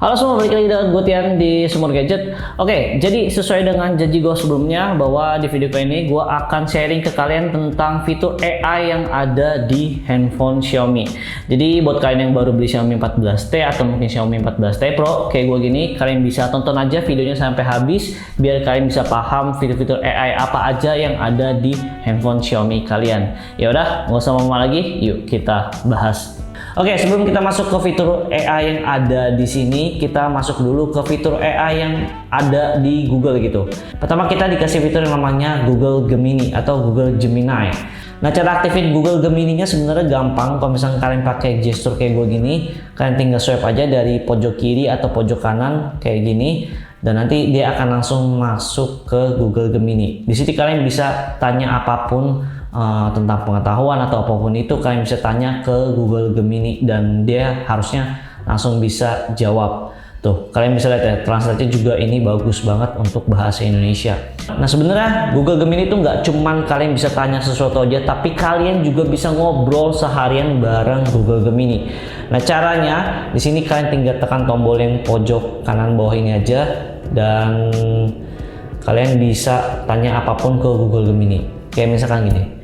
Halo semua, balik lagi dengan gue Tian di Sumur Gadget. Oke, jadi sesuai dengan janji gue sebelumnya bahwa di video kali ini gue akan sharing ke kalian tentang fitur AI yang ada di handphone Xiaomi. Jadi buat kalian yang baru beli Xiaomi 14T atau mungkin Xiaomi 14T Pro kayak gue gini, kalian bisa tonton aja videonya sampai habis biar kalian bisa paham fitur-fitur AI apa aja yang ada di handphone Xiaomi kalian. Ya udah, nggak usah lama lagi, yuk kita bahas. Oke, sebelum kita masuk ke fitur AI yang ada di sini, kita masuk dulu ke fitur AI yang ada di Google gitu. Pertama kita dikasih fitur yang namanya Google Gemini atau Google Gemini. Nah, cara aktifin Google Gemini-nya sebenarnya gampang. Kalau misalnya kalian pakai gesture kayak gue gini, kalian tinggal swipe aja dari pojok kiri atau pojok kanan kayak gini, dan nanti dia akan langsung masuk ke Google Gemini. Di sini kalian bisa tanya apapun tentang pengetahuan atau apapun itu, kalian bisa tanya ke Google Gemini dan dia harusnya langsung bisa jawab. Tuh, kalian bisa lihat ya, translate juga ini bagus banget untuk bahasa Indonesia. Nah, sebenarnya Google Gemini itu nggak cuman kalian bisa tanya sesuatu aja, tapi kalian juga bisa ngobrol seharian bareng Google Gemini. Nah, caranya di sini kalian tinggal tekan tombol yang pojok kanan bawah ini aja dan kalian bisa tanya apapun ke Google Gemini. Kayak misalkan gini.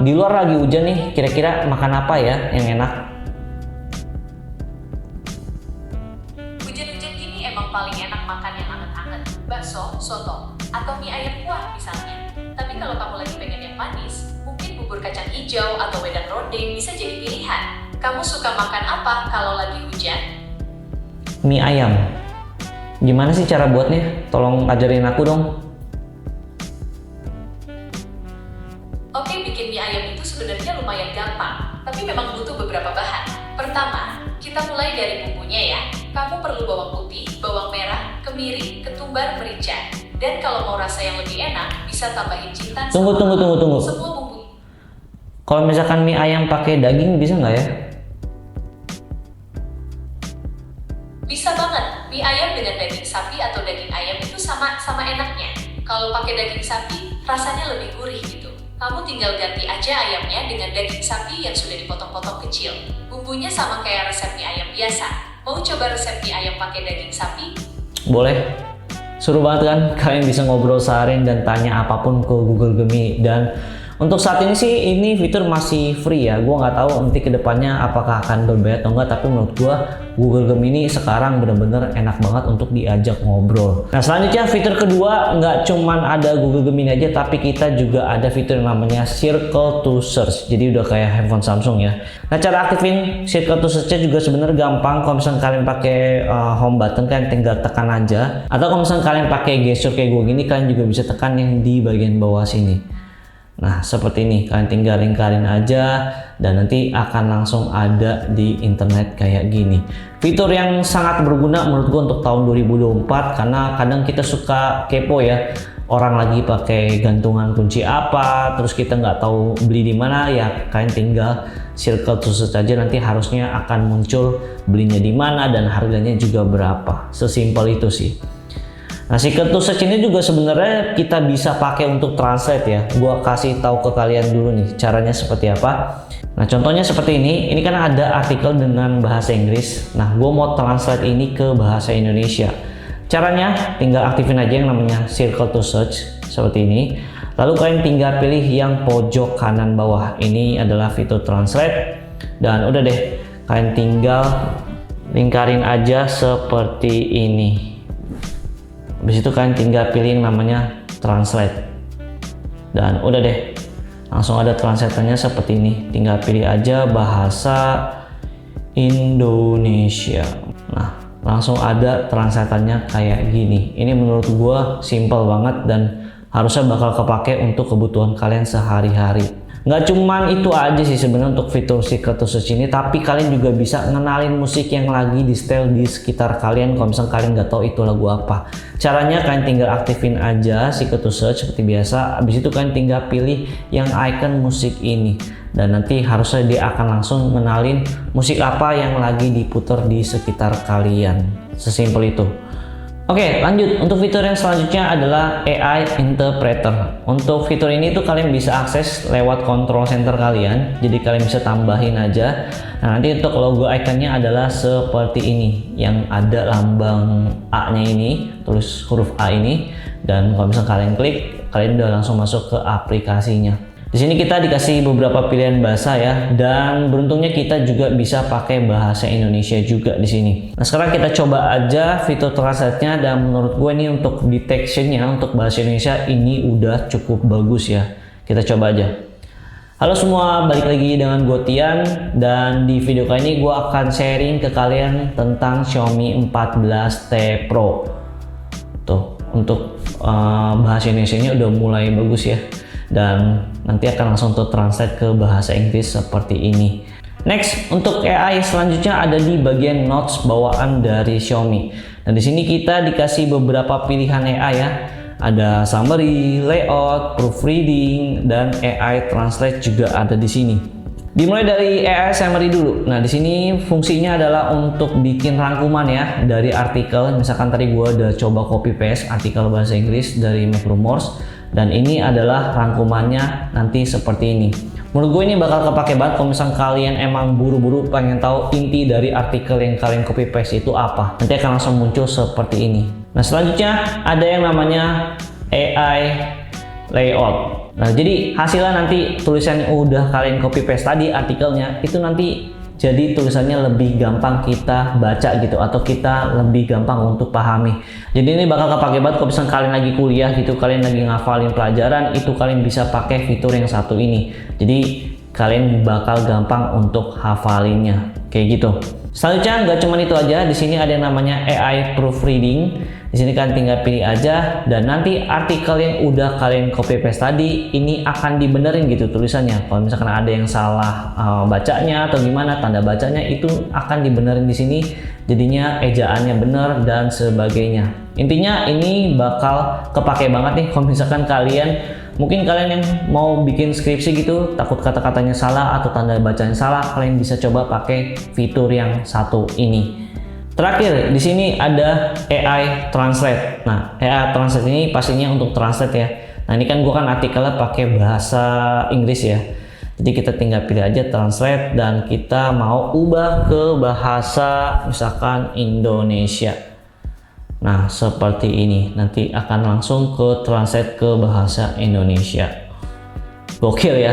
Di luar lagi hujan nih, kira-kira makan apa ya yang enak? Hujan-hujan gini emang paling enak makan yang anget-anget, bakso, soto, atau mie ayam kuah misalnya. Tapi kalau kamu lagi pengen yang manis, mungkin bubur kacang hijau atau wedang ronde bisa jadi pilihan. Kamu suka makan apa kalau lagi hujan? Mie ayam. Gimana sih cara buatnya? Tolong ajarin aku dong. Oke, bikin mie ayam itu sebenarnya lumayan gampang, tapi memang butuh beberapa bahan. Pertama, kita mulai dari bumbunya ya. Kamu perlu bawang putih, bawang merah, kemiri, ketumbar, merica. Dan kalau mau rasa yang lebih enak, bisa tambahin jintan. Tunggu. Semua bumbu. Kalau misalkan mie ayam pakai daging bisa nggak ya? Bisa banget, mie ayam dengan daging sapi atau daging ayam itu sama enaknya. Kalau pakai daging sapi, rasanya lebih gurih gitu. Kamu tinggal ganti aja ayamnya dengan daging sapi yang sudah dipotong-potong kecil. Bumbunya sama kayak resep mie ayam biasa. Mau coba resep mie ayam pakai daging sapi? Boleh. Seru banget kan? Kalian bisa ngobrol seharian dan tanya apapun ke Google Gemini. Dan untuk saat ini sih ini fitur masih free ya. Gua nggak tahu nanti kedepannya apakah akan berbayar atau enggak. Tapi menurut gua Google Gemini sekarang bener-bener enak banget untuk diajak ngobrol. Nah, selanjutnya fitur kedua nggak cuman ada Google Gemini aja, tapi kita juga ada fitur yang namanya Circle to Search. Jadi udah kayak handphone Samsung ya. Nah, cara aktifin Circle to Search juga sebenarnya gampang. Kalau misalnya kalian pakai home button, kalian tinggal tekan aja. Atau kalau misalnya kalian pakai gesture kayak gue gini, kalian juga bisa tekan yang di bagian bawah sini. Nah, seperti ini, kalian tinggal lingkarin aja dan nanti akan langsung ada di internet kayak gini. Fitur yang sangat berguna menurut gue untuk tahun 2024 karena kadang kita suka kepo ya. Orang lagi pakai gantungan kunci apa, terus kita nggak tahu beli di mana ya, kalian tinggal Circle to Search aja, nanti harusnya akan muncul belinya di mana dan harganya juga berapa. Sesimpel itu sih. Nah, Circle to Search ini juga sebenarnya kita bisa pakai untuk translate ya. Gua kasih tahu ke kalian dulu nih caranya seperti apa. Nah, contohnya seperti ini. Ini kan ada artikel dengan bahasa Inggris. Nah, gua mau translate ini ke bahasa Indonesia. Caranya tinggal aktifin aja yang namanya Circle to Search seperti ini. Lalu kalian tinggal pilih yang pojok kanan bawah. Ini adalah fitur translate. Dan udah deh, kalian tinggal lingkarin aja seperti ini. Habis itu kalian tinggal pilih yang namanya translate dan udah deh, langsung ada translatornya seperti ini. Tinggal pilih aja bahasa Indonesia. Nah, langsung ada translatornya kayak gini. Ini menurut gua simple banget dan harusnya bakal kepake untuk kebutuhan kalian sehari-hari. Nggak cuman itu aja sih sebenarnya untuk fitur Circle to Search ini, tapi kalian juga bisa ngenalin musik yang lagi di setel di sekitar kalian kalau misalnya kalian nggak tahu itu lagu apa. Caranya kalian tinggal aktifin aja Circle to Search seperti biasa. Abis itu kalian tinggal pilih yang icon musik ini dan nanti harusnya dia akan langsung ngenalin musik apa yang lagi diputar di sekitar kalian. Sesimpel itu. Oke, lanjut. Untuk fitur yang selanjutnya adalah AI Interpreter. Untuk fitur ini tuh kalian bisa akses lewat control center kalian. Jadi kalian bisa tambahin aja. Nah, nanti untuk logo iconnya adalah seperti ini, yang ada lambang A-nya ini, terus huruf A ini. Dan kalau misalnya kalian klik, kalian udah langsung masuk ke aplikasinya. Di sini kita dikasih beberapa pilihan bahasa ya, dan beruntungnya kita juga bisa pakai bahasa Indonesia juga di sini. Nah, sekarang kita coba aja fitur translate-nya, dan menurut gue ini untuk detection-nya untuk bahasa Indonesia ini udah cukup bagus ya. Kita coba aja. Halo semua, balik lagi dengan gue Tian, dan di video kali ini gue akan sharing ke kalian tentang Xiaomi 14T Pro. Tuh, untuk bahasa Indonesia-nya udah mulai bagus ya. Dan nanti akan langsung translate ke bahasa Inggris seperti ini. Next, untuk AI selanjutnya ada di bagian notes bawaan dari Xiaomi. Nah, di sini kita dikasih beberapa pilihan AI ya. Ada summary, layout, proofreading, dan AI translate juga ada di sini. Dimulai dari AI summary dulu. Nah, di sini fungsinya adalah untuk bikin rangkuman ya dari artikel. Misalkan tadi gua udah coba copy paste artikel bahasa Inggris dari MacRumors. Dan ini adalah rangkumannya nanti seperti ini. Menurut gue ini bakal kepake banget kalau misalnya kalian emang buru-buru pengen tahu inti dari artikel yang kalian copy paste itu apa. Nanti akan langsung muncul seperti ini. Nah, selanjutnya ada yang namanya AI layout. Nah, jadi hasilnya nanti tulisan yang udah kalian copy paste tadi artikelnya itu nanti jadi tulisannya lebih gampang kita baca gitu, atau kita lebih gampang untuk pahami. Jadi ini bakal kepake banget kalau misalnya kalian lagi kuliah gitu, kalian lagi ngafalin pelajaran, itu kalian bisa pakai fitur yang satu ini. Jadi kalian bakal gampang untuk hafalinnya kayak gitu. Selanjutnya nggak cuma itu aja, di sini ada yang namanya AI proofreading. Di sini kalian tinggal pilih aja, dan nanti artikel yang udah kalian copy paste tadi ini akan dibenerin gitu tulisannya. Kalau misalkan ada yang salah bacanya atau gimana tanda bacanya, itu akan dibenerin di sini. Jadinya ejaannya bener dan sebagainya. Intinya ini bakal kepake banget nih kalau misalkan mungkin kalian yang mau bikin skripsi gitu, takut kata-katanya salah atau tanda bacanya salah, kalian bisa coba pakai fitur yang satu ini. Terakhir, di sini ada AI Translate. Nah, AI Translate ini pastinya untuk translate ya. Nah, ini kan gua kan artikelnya pakai bahasa Inggris ya. Jadi kita tinggal pilih aja translate, dan kita mau ubah ke bahasa misalkan Indonesia. Nah, seperti ini. Nanti akan langsung ke translate ke bahasa Indonesia. Gokil ya.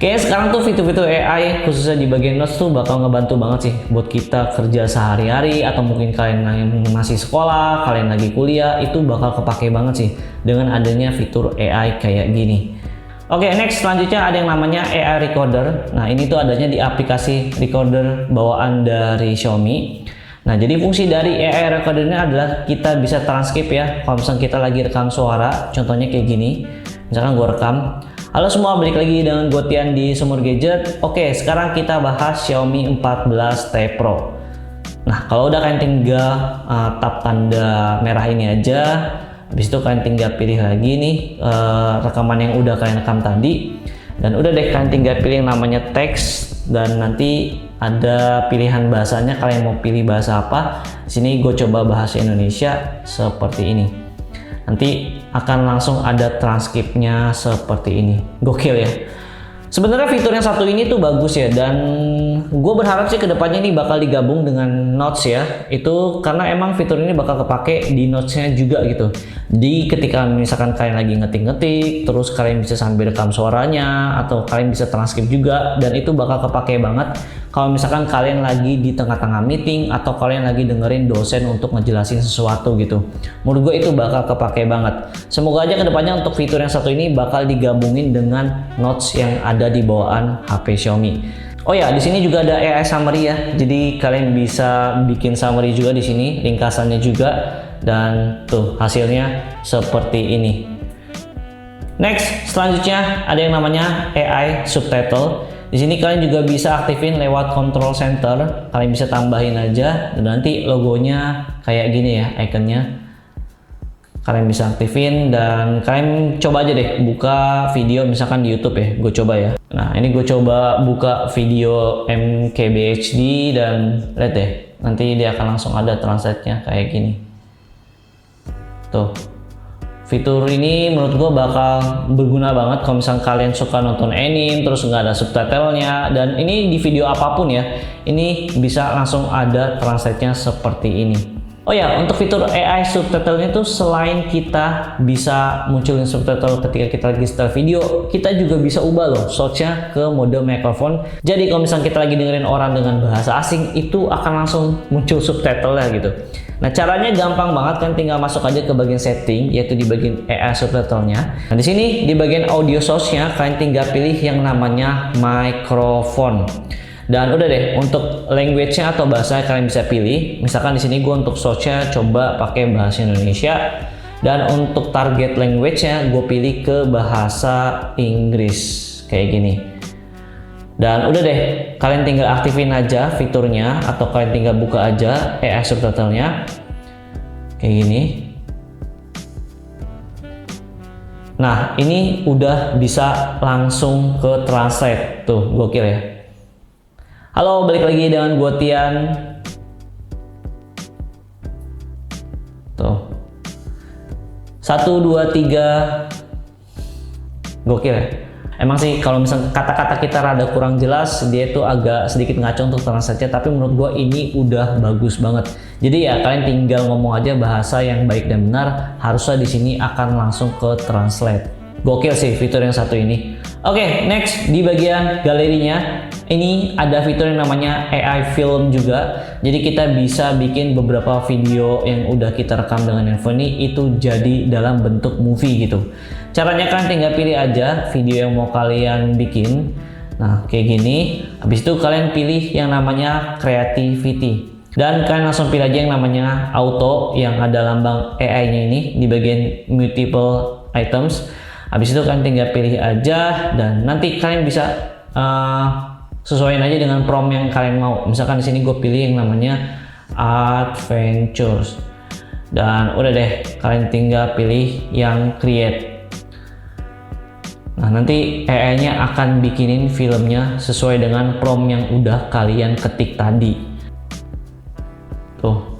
Kayaknya sekarang tuh fitur-fitur AI khususnya di bagian notes tuh bakal ngebantu banget sih buat kita kerja sehari-hari, atau mungkin kalian yang masih sekolah, kalian lagi kuliah, itu bakal kepake banget sih dengan adanya fitur AI kayak gini. Oke, next selanjutnya ada yang namanya AI Recorder. Nah, ini tuh adanya di aplikasi recorder bawaan dari Xiaomi. Nah, jadi fungsi dari AI Recorder ini adalah kita bisa transkrip ya. Kalau misalnya kita lagi rekam suara, contohnya kayak gini. Misalkan gue rekam. Halo semua, balik lagi dengan gue Tian di Sumur Gadget. Oke, sekarang kita bahas Xiaomi 14T Pro. Nah, kalau udah kalian tinggal tap tanda merah ini aja. Habis itu kalian tinggal pilih lagi nih rekaman yang udah kalian rekam tadi. Dan udah deh, kalian tinggal pilih yang namanya teks. Dan nanti ada pilihan bahasanya, kalian mau pilih bahasa apa. Di sini gue coba bahasa Indonesia seperti ini. Nanti akan langsung ada transkripnya seperti ini. Gokil ya. Sebenarnya fitur yang satu ini tuh bagus ya, dan gue berharap sih kedepannya ini bakal digabung dengan notes ya. Itu karena emang fitur ini bakal kepake di notesnya juga gitu. Jadi ketika misalkan kalian lagi ngetik-ngetik, terus kalian bisa sambil rekam suaranya, atau kalian bisa transkrip juga, dan itu bakal kepake banget kalau misalkan kalian lagi di tengah-tengah meeting, atau kalian lagi dengerin dosen untuk ngejelasin sesuatu gitu. Menurut gue itu bakal kepake banget. Semoga aja kedepannya untuk fitur yang satu ini bakal digabungin dengan notes yang ada di bawaan HP Xiaomi. Oh ya, di sini juga ada AI summary ya. Jadi kalian bisa bikin summary juga di sini, ringkasannya juga, dan tuh hasilnya seperti ini. Next, selanjutnya ada yang namanya AI subtitle. Di sini kalian juga bisa aktifin lewat control center. Kalian bisa tambahin aja, dan nanti logonya kayak gini ya, ikonnya. Kalian bisa aktifin, dan kalian coba aja deh buka video misalkan di YouTube ya. Gue coba ya. Nah, ini gue coba buka video MKBHD, dan lihat deh, nanti dia akan langsung ada translate-nya kayak gini. Tuh. Fitur ini menurut gue bakal berguna banget kalau misalnya kalian suka nonton anime terus nggak ada subtitlenya, dan ini di video apapun ya, ini bisa langsung ada translate-nya seperti ini. Oh ya, untuk fitur AI subtitlenya tuh selain kita bisa munculin subtitle ketika kita lagi setel video, kita juga bisa ubah loh source-nya ke mode microphone. Jadi kalau misalnya kita lagi dengerin orang dengan bahasa asing, itu akan langsung muncul subtitle-nya gitu. Nah, caranya gampang banget kan, tinggal masuk aja ke bagian setting, yaitu di bagian AI subtitle-nya. Nah, di sini di bagian audio source-nya kalian tinggal pilih yang namanya microphone. Dan udah deh, untuk language-nya atau bahasa kalian bisa pilih. Misalkan di sini gue untuk source-nya coba pakai bahasa Indonesia, dan untuk target language-nya gue pilih ke bahasa Inggris kayak gini. Dan udah deh, kalian tinggal aktifin aja fiturnya, atau kalian tinggal buka aja AI subtitle-nya kayak gini. Nah, ini udah bisa langsung ke translate. Tuh, gokil ya. Halo, balik lagi dengan gue Tian. Tuh. 1, 2, 3. Gokil ya. Emang sih kalau misalnya kata-kata kita rada kurang jelas, dia tuh agak sedikit ngaco untuk translate-nya, tapi menurut gue ini udah bagus banget. Jadi ya kalian tinggal ngomong aja bahasa yang baik dan benar, harusnya di sini akan langsung ke translate. Gokil sih fitur yang satu ini. Oke, next di bagian galerinya, ini ada fitur yang namanya AI Film juga. Jadi kita bisa bikin beberapa video yang udah kita rekam dengan handphone ini itu jadi dalam bentuk movie gitu. Caranya kan tinggal pilih aja video yang mau kalian bikin. Nah, kayak gini. Habis itu kalian pilih yang namanya creativity. Dan kalian langsung pilih aja yang namanya auto yang ada lambang AI-nya ini di bagian multiple items. Habis itu kalian tinggal pilih aja, dan nanti kalian bisa sesuaiin aja dengan prompt yang kalian mau. Misalkan di sini gue pilih yang namanya adventures, dan udah deh, kalian tinggal pilih yang create. Nah, nanti AI-nya akan bikinin filmnya sesuai dengan prompt yang udah kalian ketik tadi. Tuh.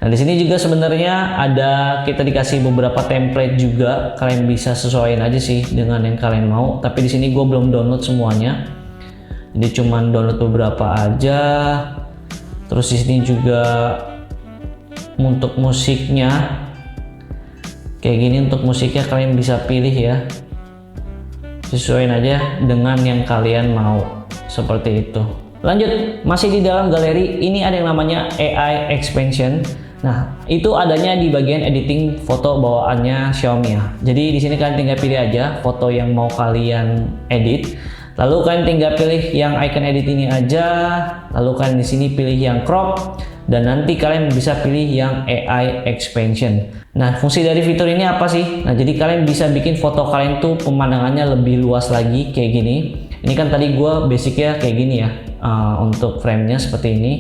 Nah, di sini juga sebenarnya ada, kita dikasih beberapa template juga, kalian bisa sesuaiin aja sih dengan yang kalian mau. Tapi di sini gue belum download semuanya, jadi cuman download beberapa aja. Terus di sini juga untuk musiknya kayak gini, untuk musiknya kalian bisa pilih ya, sesuaiin aja dengan yang kalian mau, seperti itu. Lanjut, masih di dalam galeri, ini ada yang namanya AI expansion. Nah, itu adanya di bagian editing foto bawaannya Xiaomi ya. Jadi di sini kalian tinggal pilih aja foto yang mau kalian edit. Lalu kalian tinggal pilih yang icon edit ini aja. Lalu kalian di sini pilih yang crop, dan nanti kalian bisa pilih yang AI expansion. Nah, fungsi dari fitur ini apa sih? Nah, jadi kalian bisa bikin foto kalian tuh pemandangannya lebih luas lagi kayak gini. Ini kan tadi gue basicnya kayak gini ya, untuk frame-nya seperti ini.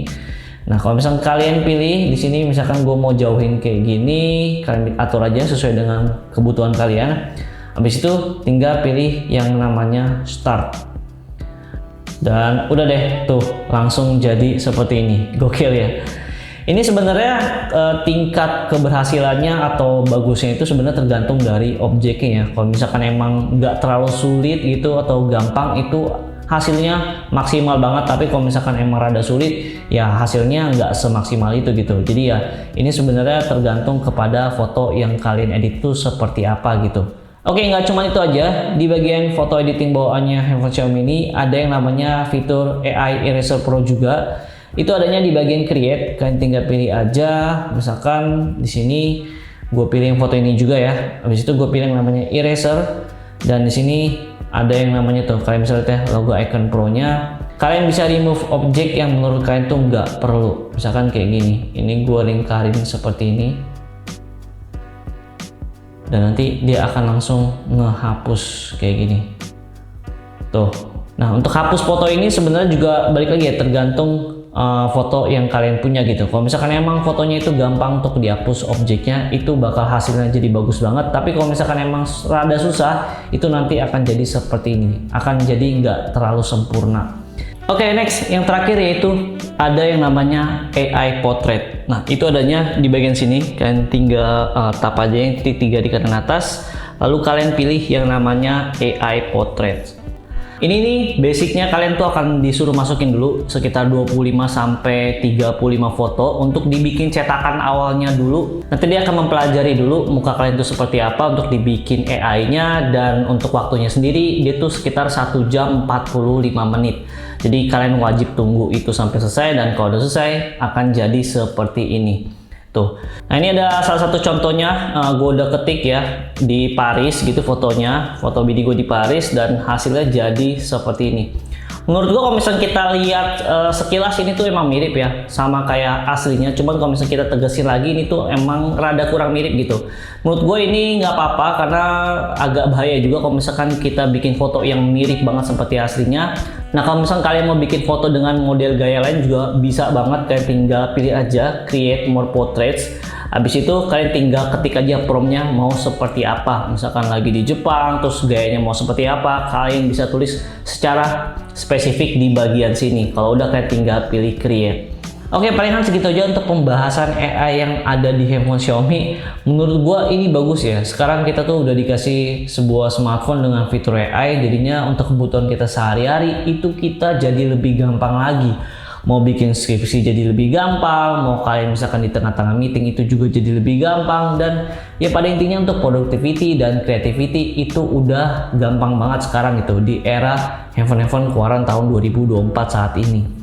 Nah, kalau misalkan kalian pilih di sini, misalkan gue mau jauhin kayak gini, kalian atur aja sesuai dengan kebutuhan kalian. Habis itu tinggal pilih yang namanya start. Dan udah deh, tuh langsung jadi seperti ini. Gokil ya. Ini sebenarnya tingkat keberhasilannya atau bagusnya itu sebenarnya tergantung dari objeknya ya. Kalau misalkan emang nggak terlalu sulit gitu atau gampang, itu hasilnya maksimal banget. Tapi kalau misalkan emang rada sulit, ya hasilnya nggak semaksimal itu gitu. Jadi ya ini sebenarnya tergantung kepada foto yang kalian edit itu seperti apa gitu. Oke, nggak cuma itu aja. Di bagian foto editing bawaannya handphone Xiaomi ini ada yang namanya fitur AI Eraser Pro juga. Itu adanya di bagian create. Kalian tinggal pilih aja. Misalkan di sini gue pilih yang foto ini juga ya. Habis itu gue pilih yang namanya eraser, dan di sini ada yang namanya tuh, kalian bisa lihat ya, logo icon Pro-nya. Kalian bisa remove objek yang menurut kalian tuh nggak perlu. Misalkan kayak gini. Ini gue lingkarin seperti ini, dan nanti dia akan langsung ngehapus kayak gini. Tuh. Nah, untuk hapus foto ini sebenarnya juga balik lagi ya, tergantung foto yang kalian punya gitu. Kalau misalkan emang fotonya itu gampang untuk dihapus objeknya, itu bakal hasilnya jadi bagus banget. Tapi kalau misalkan emang rada susah, itu nanti akan jadi seperti ini, akan jadi nggak terlalu sempurna. Oke, next yang terakhir yaitu ada yang namanya AI Portrait. Nah, itu adanya di bagian sini. Kalian tinggal tap aja yang titik 3 di kanan atas, lalu kalian pilih yang namanya AI Portrait. Ini nih basicnya kalian tuh akan disuruh masukin dulu sekitar 25 sampai 35 foto untuk dibikin cetakan awalnya dulu. Nanti dia akan mempelajari dulu muka kalian tuh seperti apa untuk dibikin AI-nya, dan untuk waktunya sendiri dia tuh sekitar 1 jam 45 menit. Jadi kalian wajib tunggu itu sampai selesai, dan kalau udah selesai akan jadi seperti ini. Tuh. Nah, ini ada salah satu contohnya, gue udah ketik ya di Paris gitu fotonya, foto bini gue di Paris, dan hasilnya jadi seperti ini. Menurut gue kalau misalnya kita lihat sekilas ini tuh emang mirip ya sama kayak aslinya, cuman kalau misalnya kita tegesin lagi ini tuh emang rada kurang mirip gitu. Menurut gue ini nggak apa-apa karena agak bahaya juga kalau misalkan kita bikin foto yang mirip banget seperti aslinya. Nah, kalau misalnya kalian mau bikin foto dengan model gaya lain juga bisa banget, kalian tinggal pilih aja create more portraits. Habis itu kalian tinggal ketik aja promptnya mau seperti apa, misalkan lagi di Jepang terus gayanya mau seperti apa, kalian bisa tulis secara spesifik di bagian sini. Kalau udah kalian tinggal pilih create. Oke, palingan segitu aja untuk pembahasan AI yang ada di handphone Xiaomi. Menurut gua ini bagus ya. Sekarang kita tuh udah dikasih sebuah smartphone dengan fitur AI, jadinya untuk kebutuhan kita sehari-hari itu kita jadi lebih gampang lagi. Mau bikin skripsi jadi lebih gampang, mau kalian misalkan di tengah-tengah meeting itu juga jadi lebih gampang, dan ya pada intinya untuk productivity dan creativity itu udah gampang banget sekarang gitu di era handphone keluaran tahun 2024 saat ini.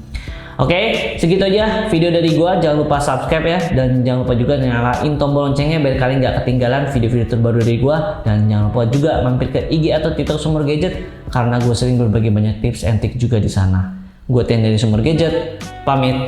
Oke, segitu aja video dari gua. Jangan lupa subscribe ya, dan jangan lupa juga nyalain tombol loncengnya biar kalian gak ketinggalan video-video terbaru dari gua. Dan jangan lupa juga mampir ke IG atau TikTok Sumber Gadget karena gue sering berbagi banyak tips and trik juga di sana. Gue Tian dari Sumber Gadget, pamit.